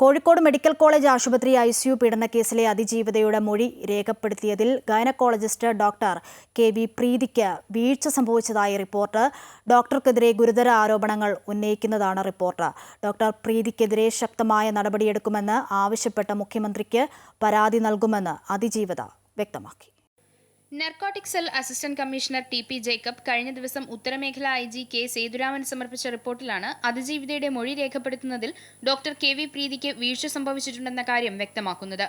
Kozhikode medical college ആശുപത്രി ICU പീഡനക്കേസിലെ അതിജീവിതയുടെ മൊഴി രേഖപ്പെടുത്തിയതിൽ ഗൈനക്കോളജിസ്റ്റ് ഡോക്ടർ KV പ്രീതിക്ക് വീഴ്ച സംഭവിച്ചതായി റിപ്പോർട്ട്. ഡോക്ടർക്കെതിരെ ഗുരുതര ആരോപണങ്ങൾ ഉന്നയിക്കുന്നതാണ് റിപ്പോർട്ട്. ഡോക്ടർ പ്രീതിക്കെതിരെ ശക്തമായ നടപടിയെടുക്കുമെന്ന് ആവശ്യപ്പെട്ട മുഖ്യമന്ത്രിക്ക് പരാതി നൽകുമെന്ന് അതിജീവിത വ്യക്തമാക്കി. Narcotic cell assistant commissioner TP Jacob കഴിഞ്ഞ ദിവസം ഉത്തരമേഖല IG K സേതുരാമൻ സമർപ്പിച്ച റിപ്പോർട്ടിലാണ് അതിജീവിതയുടെ മൊഴി രേഖപ്പെടുത്തുന്നതിൽ ഡോക്ടർ KV പ്രീതിക്ക് വീഴ്ച സംഭവിച്ചിട്ടുണ്ടെന്ന കാര്യം വ്യക്തമാക്കുന്നത്.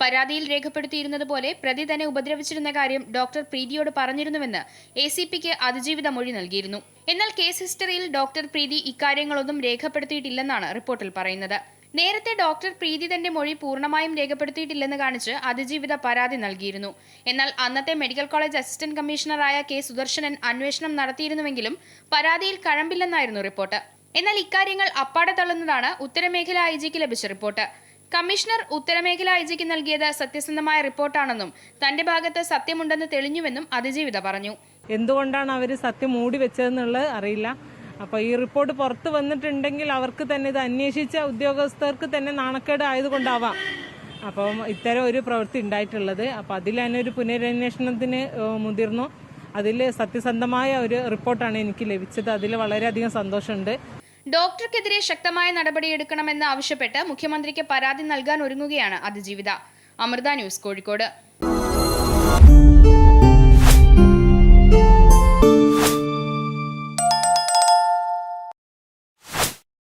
പരാതിയിൽ രേഖപ്പെടുത്തിയിരുന്നതുപോലെ പ്രതി തന്നെ ഉപദ്രവിച്ചിരുന്ന കാര്യം ഡോക്ടർ പ്രീതിയോട് പറഞ്ഞിരുന്നുവെന്ന് ACPക്ക് അതിജീവിത മൊഴി നൽകിയിരുന്നു. എന്നാൽ കേസ് ഹിസ്റ്ററിയിൽ ഡോക്ടർ പ്രീതി ഇക്കാര്യങ്ങളൊന്നും രേഖപ്പെടുത്തിയിട്ടില്ലെന്നാണ് റിപ്പോർട്ടിൽ പറയുന്നത്. നേരത്തെ ഡോക്ടർ പ്രീതി തന്റെ മൊഴി പൂർണ്ണമായും രേഖപ്പെടുത്തിയിട്ടില്ലെന്ന് കാണിച്ച് അതിജീവിത പരാതി നൽകിയിരുന്നു. എന്നാൽ അന്നത്തെ മെഡിക്കൽ കോളേജ് അസിസ്റ്റന്റ് കമ്മീഷണറായ K സുദർശനൻ അന്വേഷണം നടത്തിയിരുന്നുവെങ്കിലും പരാതിയിൽ കഴമ്പില്ലെന്നായിരുന്നു റിപ്പോർട്ട്. എന്നാൽ ഇക്കാര്യങ്ങൾ അപ്പാടെ തള്ളുന്നതാണ് ഉത്തരമേഖല IGക്ക് ലഭിച്ച റിപ്പോർട്ട്. കമ്മീഷണർ ഉത്തരമേഖല IGക്ക് നൽകിയത് സത്യസന്ധമായ റിപ്പോർട്ടാണെന്നും തന്റെ ഭാഗത്ത് സത്യമുണ്ടെന്ന് തെളിഞ്ഞുവെന്നും അതിജീവിത പറഞ്ഞു. എന്തുകൊണ്ടാണ് അവർ സത്യം മൂടി വെച്ചതെന്നുള്ളത് അറിയില്ല. അപ്പോൾ ഈ റിപ്പോർട്ട് പുറത്ത് വന്നിട്ടുണ്ടെങ്കിൽ അവർക്ക് തന്നെ ഇത് അന്വേഷിച്ച ഉദ്യോഗസ്ഥർക്ക് തന്നെ നാണക്കേട് ആയതുകൊണ്ടാവാം അപ്പം ഇത്തരം ഒരു പ്രവൃത്തി ഉണ്ടായിട്ടുള്ളത്. അപ്പോൾ അതിൽ തന്നെ ഒരു പുനരന്വേഷണത്തിന് മുതിർന്നു. അതിൽ സത്യസന്ധമായ ഒരു റിപ്പോർട്ടാണ് എനിക്ക് ലഭിച്ചത്. അതിൽ വളരെയധികം സന്തോഷമുണ്ട്. ഡോക്ടർക്കെതിരെ ശക്തമായ നടപടിയെടുക്കണമെന്ന് ആവശ്യപ്പെട്ട് മുഖ്യമന്ത്രിക്ക് പരാതി നൽകാൻ ഒരുങ്ങുകയാണ് അതിജീവിത. അമൃത ന്യൂസ്, കോഴിക്കോട്.